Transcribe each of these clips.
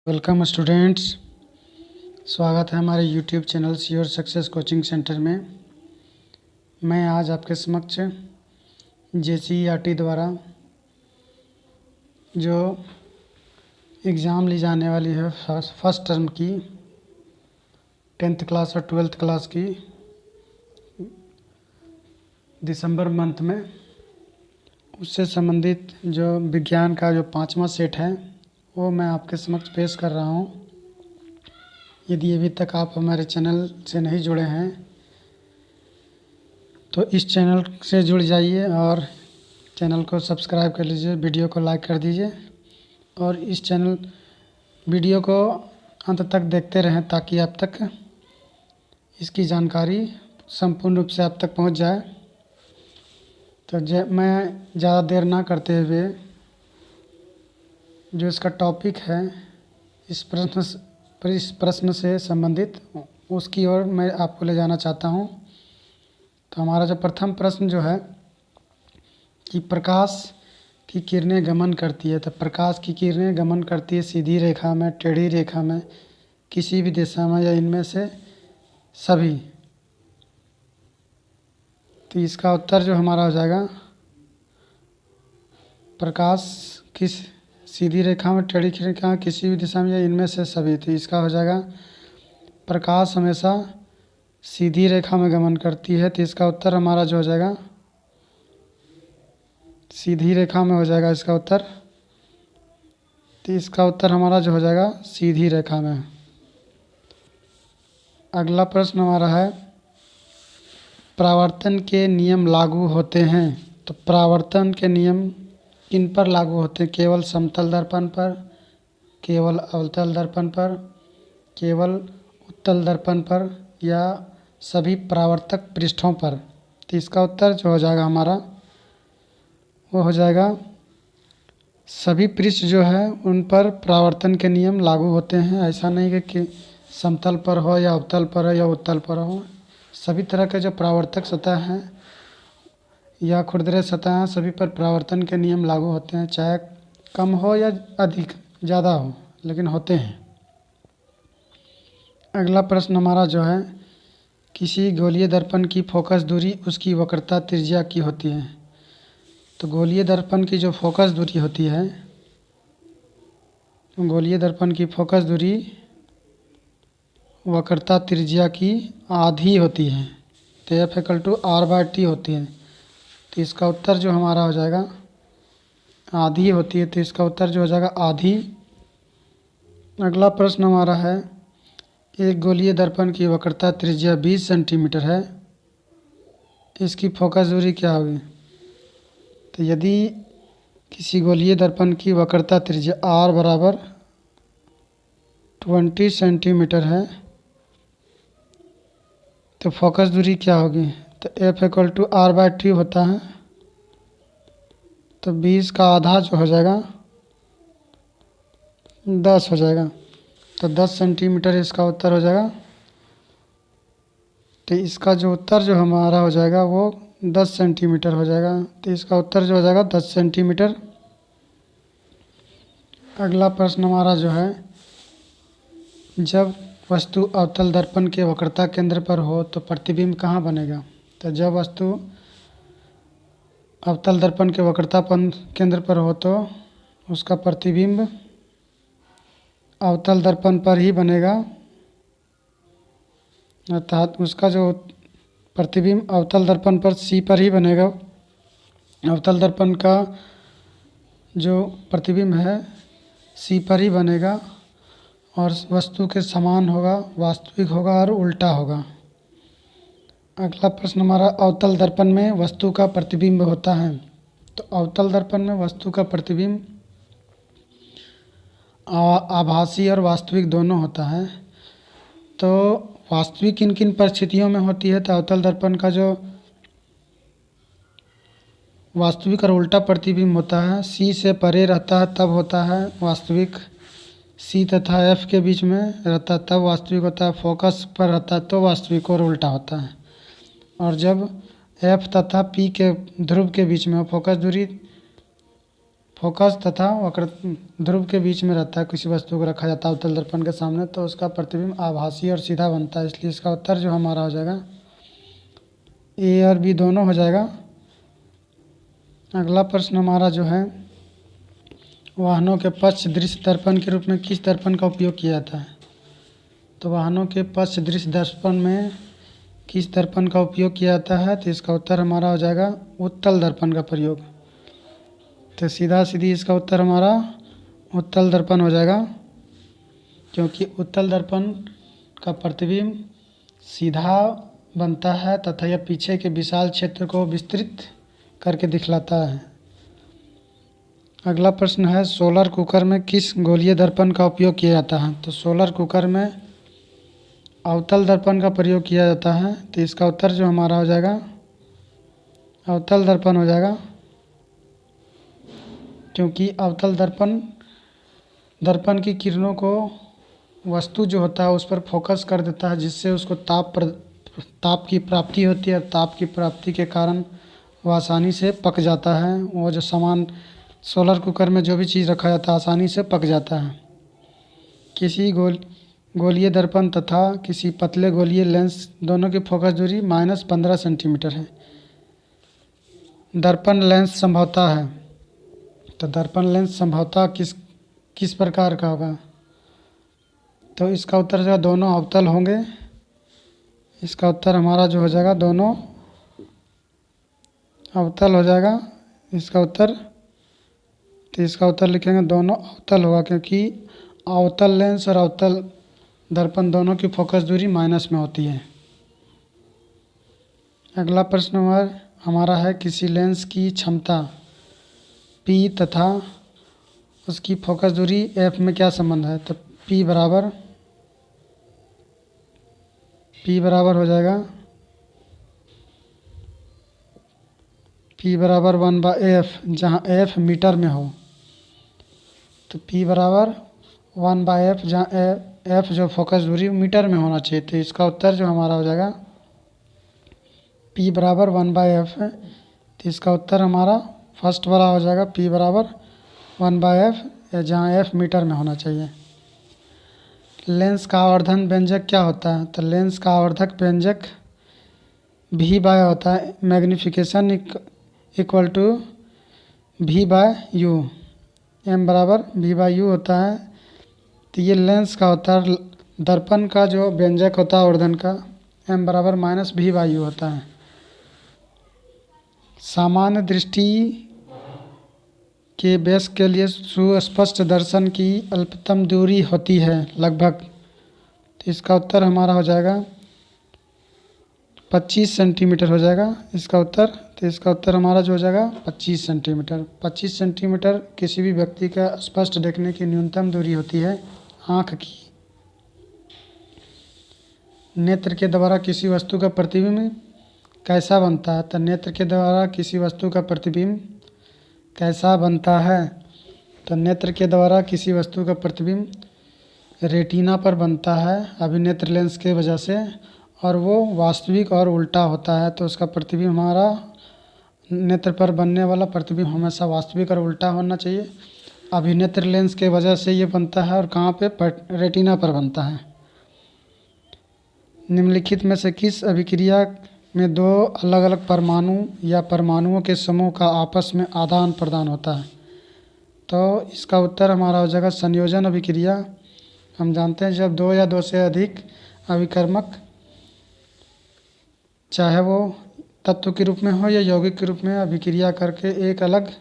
Welcome students, स्वागत है हमारे YouTube channel your success coaching centre में। मैं आज आपके समक्ष JCERT द्वारा जो एग्ज़ाम ली जाने वाली है फर्स्ट टर्म की 10th क्लास और 12th क्लास की दिसंबर मंथ में, उससे संबंधित जो विज्ञान का जो 5वां सेट है वो मैं आपके समक्ष पेश कर रहा हूँ। यदि अभी तक आप हमारे चैनल से नहीं जुड़े हैं तो इस चैनल से जुड़ जाइए और चैनल को सब्सक्राइब कर लीजिए, वीडियो को लाइक कर दीजिए और इस चैनल वीडियो को अंत तक देखते रहें ताकि आप तक इसकी जानकारी संपूर्ण रूप से आप तक पहुंच जाए। तो मैं ज़्यादा देर ना करते हुए जो इसका टॉपिक है इस प्रश्न से संबंधित उसकी ओर मैं आपको ले जाना चाहता हूं। तो हमारा जो प्रथम प्रश्न जो है कि प्रकाश की किरणें गमन करती है, तो प्रकाश की किरणें गमन करती है सीधी रेखा में, टेढ़ी रेखा में, किसी भी दिशा में या इनमें से सभी। तो इसका उत्तर जो हमारा हो जाएगा प्रकाश किस सीधी रेखा में, टेढ़ी रेखा में, किसी भी दिशा में या इनमें से सभी। तो इसका हो जाएगा प्रकाश हमेशा सीधी रेखा में गमन करती है। तो इसका उत्तर हमारा जो हो जाएगा सीधी रेखा में हो जाएगा इसका उत्तर। तो इसका उत्तर हमारा जो हो जाएगा सीधी रेखा में। अगला प्रश्न हमारा है परावर्तन के नियम लागू होते हैं। तो परावर्तन के नियम किन पर लागू होते हैं? केवल समतल दर्पण पर, केवल अवतल दर्पण पर, केवल उत्तल दर्पण पर या सभी परावर्तक पृष्ठों पर। तो इसका उत्तर जो हो जाएगा हमारा वो हो जाएगा सभी पृष्ठ जो है उन पर परावर्तन के नियम लागू होते हैं। ऐसा नहीं है कि समतल पर हो या अवतल पर हो या उत्तल पर हो, सभी तरह के जो परावर्तक सतह हैं या खुरदरे सतह हैं सभी पर परावर्तन के नियम लागू होते हैं, चाहे कम हो या अधिक ज़्यादा हो, लेकिन होते हैं। अगला प्रश्न हमारा जो है किसी गोलीय दर्पण की फोकस दूरी उसकी वक्रता त्रिज्या की होती है। तो गोलीय दर्पण की जो फोकस दूरी होती है, तो गोलीय दर्पण की फोकस दूरी वक्रता त्रिज्या की आधी होती है। तो F=R/T होती है। तो इसका उत्तर जो हमारा हो जाएगा आधी होती है। तो इसका उत्तर जो हो जाएगा आधी। अगला प्रश्न हमारा है एक गोलीय दर्पण की वक्रता त्रिज्या 20 सेंटीमीटर है, इसकी फोकस दूरी क्या होगी? तो यदि किसी गोलीय दर्पण की वक्रता त्रिज्या R बराबर 20 सेंटीमीटर है तो फोकस दूरी क्या होगी? तो F=R/T होता है। तो 20 का आधा जो हो जाएगा 10 हो जाएगा। तो 10 सेंटीमीटर इसका उत्तर हो जाएगा। तो इसका जो उत्तर जो हमारा हो जाएगा वो 10 सेंटीमीटर हो जाएगा। तो इसका उत्तर जो हो जाएगा 10 सेंटीमीटर। अगला प्रश्न हमारा जो है जब वस्तु अवतल दर्पण के वक्रता केंद्र पर हो तो प्रतिबिंब कहाँ बनेगा? तो जब वस्तु अवतल दर्पण के वक्रता केंद्र पर हो तो उसका प्रतिबिंब अवतल दर्पण पर ही बनेगा, अर्थात उसका जो प्रतिबिंब अवतल दर्पण पर C पर ही बनेगा। अवतल दर्पण का जो प्रतिबिंब है C पर ही बनेगा और वस्तु के समान होगा, वास्तविक होगा और उल्टा होगा। अगला प्रश्न हमारा अवतल दर्पण में वस्तु का प्रतिबिंब होता है। तो अवतल दर्पण में वस्तु का प्रतिबिंब आभासी और वास्तविक दोनों होता है। तो वास्तविक किन किन परिस्थितियों में होती है? तो अवतल दर्पण का जो वास्तविक और उल्टा प्रतिबिंब होता है C से परे रहता है तब होता है वास्तविक, C तथा F के बीच में रहता है तब वास्तविक होता है, फोकस पर रहता है तो वास्तविक और उल्टा होता है। और जब F तथा P के ध्रुव के बीच में फोकस फोकस तथा वक्र ध्रुव के बीच में रहता है, किसी वस्तु को रखा जाता है अवतल दर्पण के सामने, तो उसका प्रतिबिंब आभासी और सीधा बनता है। इसलिए इसका उत्तर जो हमारा हो जाएगा ए और बी दोनों हो जाएगा। अगला प्रश्न हमारा जो है, वाहनों के पक्ष दृश्य दर्पण के रूप में किस दर्पण का उपयोग किया जाता है? तो वाहनों के पक्ष दृश्य दर्पण में किस दर्पण का उपयोग किया जाता है? तो इसका उत्तर हमारा हो जाएगा उत्तल दर्पण का प्रयोग। तो सीधा सीधी इसका उत्तर हमारा उत्तल दर्पण हो जाएगा, क्योंकि उत्तल दर्पण का प्रतिबिंब सीधा बनता है तथा यह पीछे के विशाल क्षेत्र को विस्तृत करके दिखलाता है। अगला प्रश्न है, सोलर कुकर में किस गोलीय दर्पण का उपयोग किया जाता है? तो सोलर कुकर में अवतल दर्पण का प्रयोग किया जाता है। तो इसका उत्तर जो हमारा हो जाएगा अवतल दर्पण हो जाएगा, क्योंकि अवतल दर्पण की किरणों को वस्तु जो होता है उस पर फोकस कर देता है, जिससे उसको ताप की प्राप्ति होती है। ताप की प्राप्ति के कारण वह आसानी से पक जाता है। वो जो सामान सोलर कुकर में जो भी चीज़ रखा जाता है आसानी से पक जाता है। किसी गोलीय दर्पण तथा किसी पतले गोलीय लेंस दोनों की फोकस दूरी -15 सेंटीमीटर है। दर्पण लेंस संभवतः है, तो दर्पण लेंस संभवतः किस प्रकार का होगा? तो इसका उत्तर जो दोनों अवतल होंगे। इसका उत्तर हमारा जो हो जाएगा दोनों अवतल हो जाएगा इसका उत्तर। तो इसका उत्तर लिखेंगे दोनों अवतल होगा, क्योंकि अवतल लेंस और अवतल दर्पण दोनों की फोकस दूरी माइनस में होती है। अगला प्रश्न हमारा है, किसी लेंस की क्षमता P तथा उसकी फोकस दूरी F में क्या संबंध है? तो P बराबर हो जाएगा P बराबर 1/f, जहाँ f मीटर में हो। तो P बराबर 1/f, जहाँ f जो फोकस दूरी मीटर में होना चाहिए। तो इसका उत्तर जो हमारा हो जाएगा P बराबर 1/f है। तो इसका उत्तर हमारा फर्स्ट वाला हो जाएगा P बराबर 1/f, जहाँ f मीटर में होना चाहिए। लेंस का आवर्धन व्यंजक क्या होता है? तो लेंस का आवर्धक व्यंजक V/, होता है। Magnification equal to V/U, m बराबर V/U होता है। तो ये लेंस का होता है। दर्पण का जो व्यंजक होता है आवर्धन का, m बराबर -V/U होता है। सामान्य दृष्टि के बेस के लिए सुस्पष्ट दर्शन की अल्पतम दूरी होती है लगभग। तो इसका उत्तर हमारा हो जाएगा 25 सेंटीमीटर हो जाएगा इसका उत्तर। तो इसका उत्तर हमारा जो हो जाएगा 25 सेंटीमीटर। 25 सेंटीमीटर किसी भी व्यक्ति का स्पष्ट देखने की न्यूनतम दूरी होती है आँख की। नेत्र के द्वारा किसी वस्तु का प्रतिबिंब कैसा बनता है? तो नेत्र के द्वारा किसी वस्तु का प्रतिबिंब कैसा बनता है? तो नेत्र के द्वारा किसी वस्तु का प्रतिबिंब रेटिना पर बनता है अभिनेत्र लेंस के वजह से, और वो वास्तविक और उल्टा होता है। तो उसका प्रतिबिंब हमारा नेत्र पर बनने वाला प्रतिबिंब हमेशा वास्तविक और उल्टा होना चाहिए। अभिनेत्र लेंस के वजह से ये बनता है, और कहाँ पे? रेटिना पर बनता है। निम्नलिखित में से किस अभिक्रिया में दो अलग अलग परमाणु या परमाणुओं के समूह का आपस में आदान प्रदान होता है? तो इसका उत्तर हमारा हो जाएगा संयोजन अभिक्रिया। हम जानते हैं जब दो या दो से अधिक अभिकर्मक, चाहे वो तत्व के रूप में हो या यौगिक के रूप में, अभिक्रिया करके एक अलग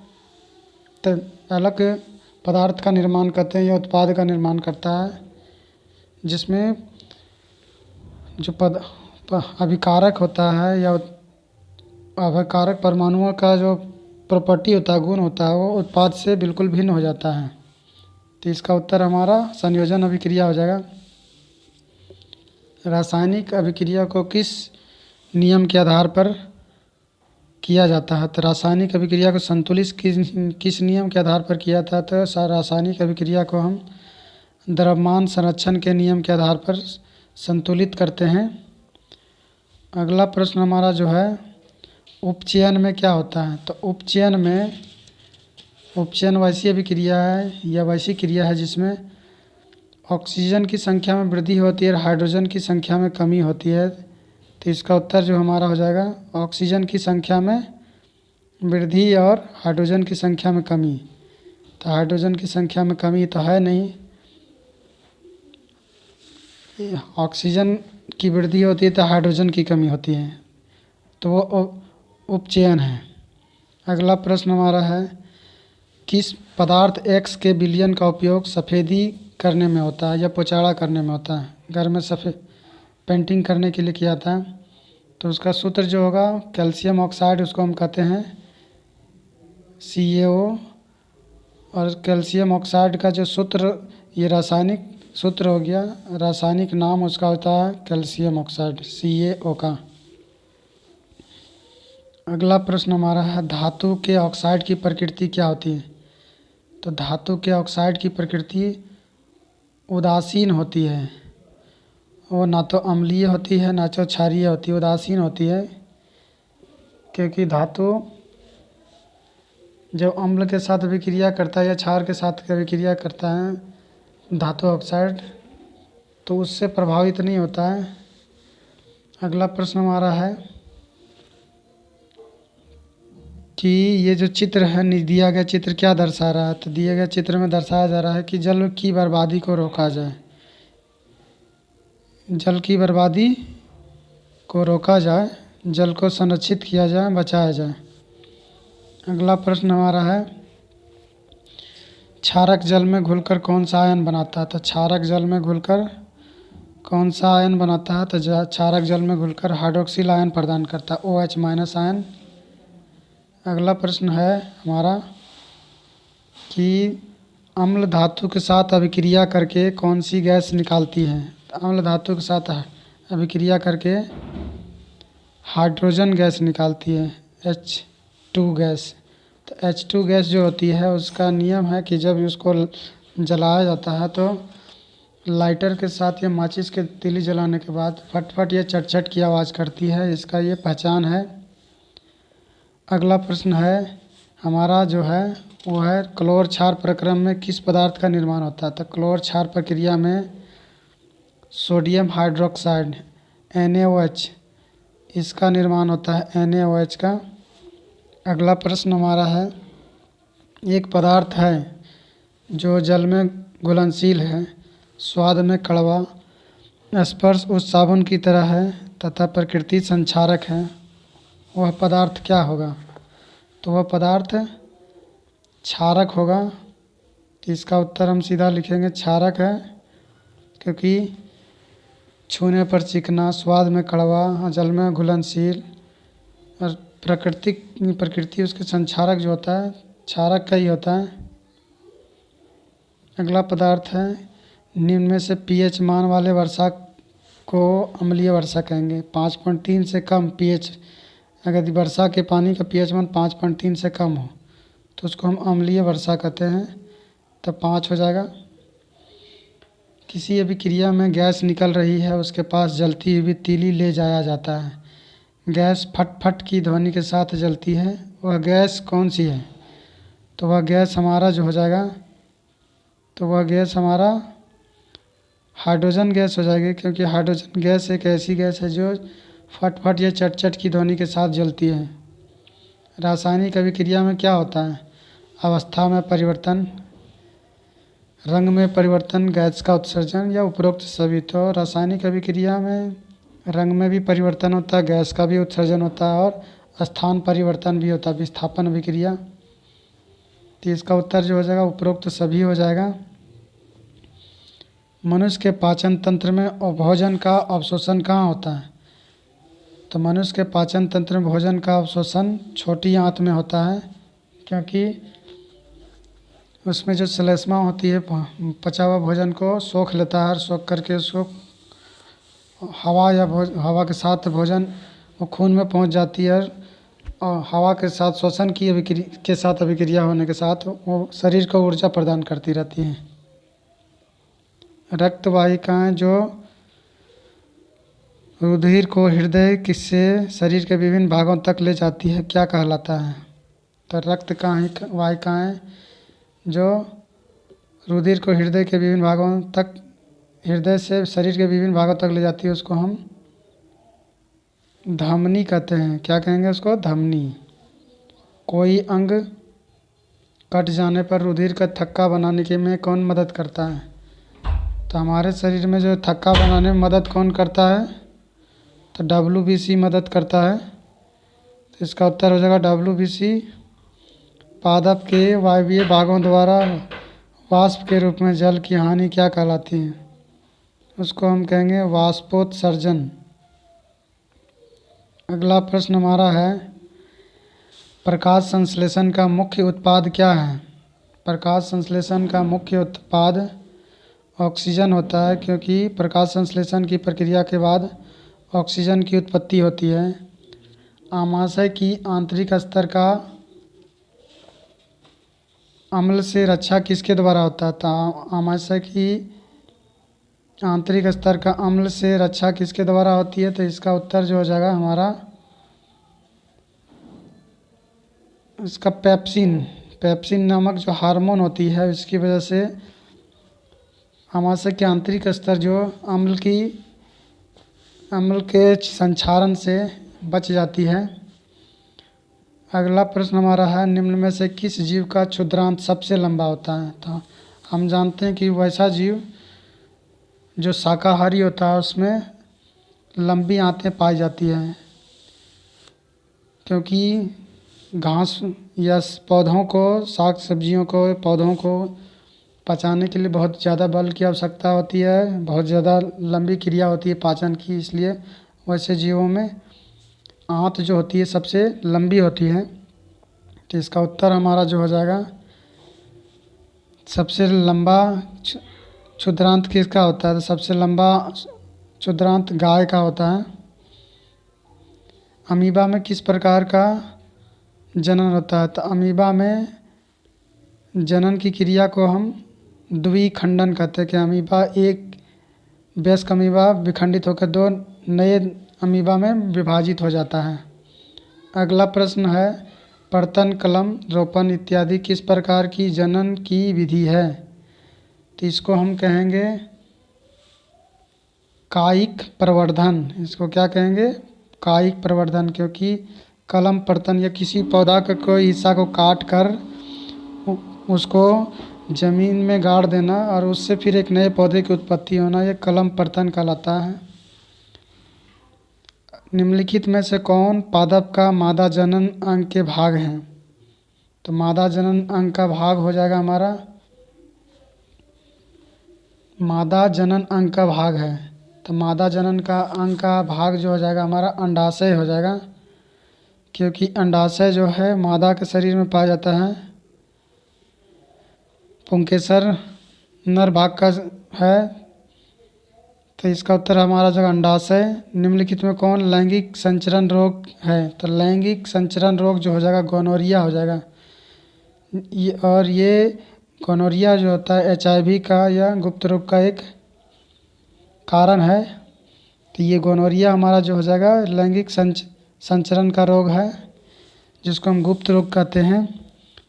पदार्थ का निर्माण करते हैं या उत्पाद का निर्माण करता है, जिसमें जो अभिकारक होता है या अभिकारक परमाणुओं का जो प्रॉपर्टी होता है, गुण होता है, वो उत्पाद से बिल्कुल भिन्न हो जाता है। तो इसका उत्तर हमारा संयोजन अभिक्रिया हो जाएगा। रासायनिक अभिक्रिया को किस नियम के आधार पर किया जाता है? तो रासायनिक अभिक्रिया को संतुलित किस नियम के आधार पर किया जाता है? तो रासायनिक अभिक्रिया को हम द्रव्यमान संरक्षण के नियम के आधार पर संतुलित करते हैं। अगला प्रश्न हमारा जो है, उपचयन में क्या होता है? तो उपचयन में उपचयन वैसी अभिक्रिया है या वैसी क्रिया है जिसमें ऑक्सीजन की संख्या में वृद्धि होती है और हाइड्रोजन की संख्या में कमी होती है। तो इसका उत्तर जो हमारा हो जाएगा ऑक्सीजन की संख्या में वृद्धि और हाइड्रोजन की संख्या में कमी। तो हाइड्रोजन की संख्या में कमी तो है नहीं, ऑक्सीजन की वृद्धि होती है तो हाइड्रोजन की कमी होती है, तो वो उपचयन है। अगला प्रश्न हमारा है, किस पदार्थ एक्स के विलयन का उपयोग सफ़ेदी करने में होता है या पोचाड़ा करने में होता है? घर में सफ़ेद पेंटिंग करने के लिए किया था। तो उसका सूत्र जो होगा कैल्शियम ऑक्साइड, उसको हम कहते हैं CaO। और कैल्शियम ऑक्साइड का जो सूत्र, ये रासायनिक सूत्र हो गया, रासायनिक नाम उसका होता है कैल्शियम ऑक्साइड CaO का। अगला प्रश्न हमारा है, धातु के ऑक्साइड की प्रकृति क्या होती है? तो धातु के ऑक्साइड की प्रकृति उदासीन होती है, वो ना तो अम्लीय होती है ना तो क्षारीय होती है, उदासीन होती है। क्योंकि धातु जब अम्ल के साथ अभिक्रिया करता है या क्षार के साथ अभिक्रिया करता है धातु ऑक्साइड, तो उससे प्रभावित नहीं होता है। अगला प्रश्न हमारा है कि ये जो चित्र है, दिया गया चित्र क्या दर्शा रहा है? तो दिए गए चित्र में दर्शाया जा रहा है कि जल की बर्बादी को रोका जाए, जल की बर्बादी को रोका जाए, जल को संरक्षित किया जाए, बचाया जाए। अगला प्रश्न हमारा है, क्षारक जल में घुलकर कौन सा आयन बनाता है? तो क्षारक जल में घुलकर कौन सा आयन बनाता है? तो क्षारक जल में घुलकर हाइड्रोक्सिल आयन प्रदान करता है, OH- आयन। अगला प्रश्न है हमारा कि अम्ल धातु के साथ अभिक्रिया करके कौन सी गैस निकालती है? तो अम्ल धातु के साथ अभिक्रिया करके हाइड्रोजन गैस निकालती है, H2 गैस। तो H2 गैस जो होती है उसका नियम है कि जब उसको जलाया जाता है तो लाइटर के साथ या माचिस के तीली जलाने के बाद फटफट या चटचट की आवाज़ करती है, इसका ये पहचान है। अगला प्रश्न है हमारा जो है वो है, क्लोर क्षार प्रक्रम में किस पदार्थ का निर्माण होता है? तो क्लोर क्षार प्रक्रिया में सोडियम हाइड्रोक्साइड NaOH, इसका निर्माण होता है, NaOH का। अगला प्रश्न हमारा है, एक पदार्थ है जो जल में घुलनशील है, स्वाद में कड़वा, स्पर्श उस साबुन की तरह है तथा प्रकृति संक्षारक है, वह पदार्थ क्या होगा? तो वह पदार्थ क्षारक होगा। तो इसका उत्तर हम सीधा लिखेंगे क्षारक है, क्योंकि छूने पर चिकना, स्वाद में कड़वा, जल में घुलनशील और प्रकृति उसके संक्षारक जो होता है क्षारक का ही होता है। अगला पदार्थ है, निम्न में से pH मान वाले वर्षा को अम्लीय वर्षा कहेंगे। 5.3 से कम pH, अगर वर्षा के पानी का pH मान 5.3 से कम हो तो उसको हम अम्लीय वर्षा कहते हैं, तो 5 हो जाएगा। किसी अभिक्रिया में गैस निकल रही है, उसके पास जलती हुई तीली ले जाया जाता है, गैस फट फट की ध्वनि के साथ जलती है, वह गैस कौन सी है? तो वह गैस हमारा जो हो जाएगा, तो वह गैस हमारा हाइड्रोजन गैस हो जाएगी, क्योंकि हाइड्रोजन गैस एक ऐसी गैस है जो फट फट या चट चट की ध्वनि के साथ जलती है। रासायनिक अभिक्रिया में क्या होता है? अवस्था में परिवर्तन, रंग में परिवर्तन, गैस का उत्सर्जन या उपरोक्त सभी। तो रासायनिक अभिक्रिया में रंग में भी परिवर्तन होता है, गैस का भी उत्सर्जन होता है और स्थान परिवर्तन भी होता है, विस्थापन अभिक्रिया। तो इसका उत्तर जो हो जाएगा उपरोक्त सभी हो जाएगा। मनुष्य के पाचन तंत्र में भोजन का अवशोषण कहाँ होता है? तो मनुष्य के पाचन तंत्र में भोजन का अवशोषण छोटी आंत में होता है, क्योंकि उसमें जो श्लेष्मा होती है पचा हुआ भोजन को सोख लेता है और सोख करके उसको हवा के साथ भोजन वो खून में पहुंच जाती है और हवा के साथ श्वसन की अभिक्रिया होने के साथ वो शरीर को ऊर्जा प्रदान करती रहती हैं। रक्त वाहिकाएँ जो रुधिर को हृदय से शरीर के विभिन्न भागों तक ले जाती है क्या कहलाता है? तो रक्त वाहिकाएं जो रुधिर को हृदय के विभिन्न भागों तक, हृदय से शरीर के विभिन्न भागों तक ले जाती है, उसको हम धमनी कहते हैं। क्या कहेंगे उसको? धमनी। कोई अंग कट जाने पर रुधिर का थक्का बनाने के में कौन मदद करता है? तो हमारे शरीर में जो थक्का बनाने में मदद कौन करता है? तो WBC मदद करता है। तो इसका उत्तर हो जाएगा WBC। पादप के वायवीय भागों द्वारा वाष्प के रूप में जल की हानि क्या कहलाती है? उसको हम कहेंगे वाष्पोत्सर्जन। अगला प्रश्न हमारा है, प्रकाश संश्लेषण का मुख्य उत्पाद क्या है? प्रकाश संश्लेषण का मुख्य उत्पाद ऑक्सीजन होता है, क्योंकि प्रकाश संश्लेषण की प्रक्रिया के बाद ऑक्सीजन की उत्पत्ति होती है। आमाशय की आंतरिक स्तर का अम्ल से रक्षा किसके द्वारा होता है? तो आमाशय की आंतरिक स्तर का अम्ल से रक्षा किसके द्वारा होती है? तो इसका उत्तर जो हो जाएगा हमारा, इसका पेप्सिन नामक जो हार्मोन होती है, इसकी वजह से आमाशय के आंतरिक स्तर जो अम्ल के संक्षारण से बच जाती है। अगला प्रश्न हमारा है, निम्न में से किस जीव का क्षुद्रांत सबसे लंबा होता है? तो हम जानते हैं कि वैसा जीव जो शाकाहारी होता है उसमें लंबी आंतें पाई जाती हैं, क्योंकि घास या पौधों को, साग सब्जियों को, पौधों को पचाने के लिए बहुत ज़्यादा बल की आवश्यकता होती है, बहुत ज़्यादा लंबी क्रिया होती है पाचन की, इसलिए वैसे जीवों में आंत जो होती है सबसे लंबी होती है। तो इसका उत्तर हमारा जो हो जाएगा, सबसे लंबा क्षुद्रांत किसका होता है? तो सबसे लंबा क्षुद्रांत गाय का होता है। अमीबा में किस प्रकार का जनन होता है? तो अमीबा में जनन की क्रिया को हम द्विखंडन कहते हैं, कि अमीबा एक वयस्क अमीबा विखंडित होकर 2 नए अमीबा में विभाजित हो जाता है। अगला प्रश्न है, पर्तन, कलम, रोपण इत्यादि किस प्रकार की जनन की विधि है? तो इसको हम कहेंगे कायिक प्रवर्धन। इसको क्या कहेंगे? कायिक प्रवर्धन, क्योंकि कलम पर्तन या किसी पौधा का कोई हिस्सा को काट कर उसको ज़मीन में गाड़ देना और उससे फिर एक नए पौधे की उत्पत्ति होना, यह कलम पर्तन कहलाता है। निम्नलिखित में से कौन पादप का मादा जनन अंग के भाग हैं? तो मादा जनन अंग का भाग हो जाएगा हमारा, मादा जनन अंग का भाग है। तो मादा जनन का अंग का भाग जो हो जाएगा हमारा अंडाशय हो जाएगा, क्योंकि अंडाशय जो है मादा के शरीर में पाया जाता है। पुंकेसर नर भाग का है, तो इसका उत्तर हमारा जगह अंडाशय। निम्नलिखित में कौन लैंगिक संचरण रोग है? तो लैंगिक संचरण रोग जो हो जाएगा गोनोरिया हो जाएगा। और ये गोनोरिया जो होता है HIV का या गुप्त रोग का एक कारण है। तो ये गोनोरिया हमारा जो हो जाएगा लैंगिक संचरण का रोग है, जिसको हम गुप्त रोग कहते हैं।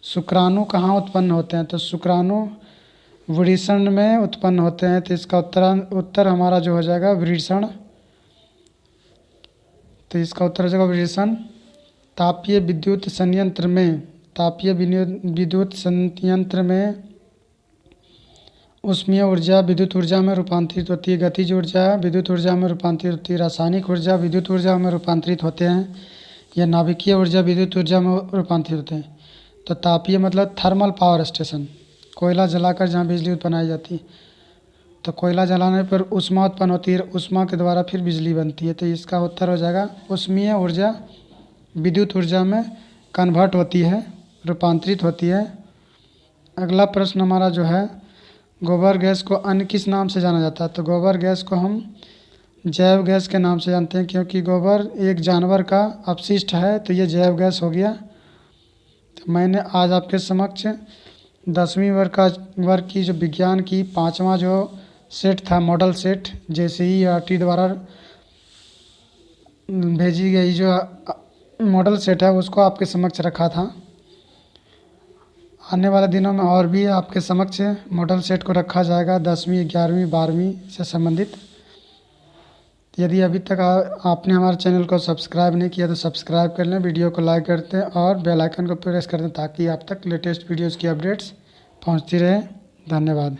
शुक्राणु कहाँ उत्पन्न होते हैं? तो शुक्राणु वृषण में उत्पन्न होते हैं। तो इसका उत्तर हमारा जो हो जाएगा वृषण। तो इसका उत्तर हो जाएगा वृषण। तापीय विद्युत संयंत्र में ऊष्मीय ऊर्जा विद्युत ऊर्जा में रूपांतरित होती है, गतिज ऊर्जा विद्युत ऊर्जा में रूपांतरित होती है, रासायनिक ऊर्जा विद्युत ऊर्जा में रूपांतरित होते हैं, या नाभिकीय ऊर्जा विद्युत ऊर्जा में रूपांतरित होते हैं। तो तापीय मतलब थर्मल पावर स्टेशन, कोयला जलाकर जहाँ बिजली उत्पन्न आई जाती है। तो कोयला जलाने पर ऊष्मा उत्पन्न होती है, ऊष्मा के द्वारा फिर बिजली बनती है। तो इसका उत्तर हो जाएगा ऊष्मीय ऊर्जा विद्युत ऊर्जा में कन्वर्ट होती है, रूपांतरित होती है। अगला प्रश्न हमारा जो है, गोबर गैस को अन्य किस नाम से जाना जाता है? तो गोबर गैस को हम जैव गैस के नाम से जानते हैं, क्योंकि गोबर एक जानवर का अपशिष्ट है, तो ये जैव गैस हो गया। तो मैंने आज आपके समक्ष 10वीं वर्ग की जो विज्ञान की 5वां जो सेट था, मॉडल सेट, JCERT द्वारा भेजी गई जो मॉडल सेट है, उसको आपके समक्ष रखा था। आने वाले दिनों में और भी आपके समक्ष मॉडल सेट को रखा जाएगा 10वीं 11वीं 12वीं से संबंधित। यदि अभी तक आपने हमारे चैनल को सब्सक्राइब नहीं किया तो सब्सक्राइब कर लें, वीडियो को लाइक करते हैं और बेल आइकन को प्रेस कर दें ताकि आप तक लेटेस्ट वीडियोज़ की अपडेट्स पहुंचती रहे। धन्यवाद।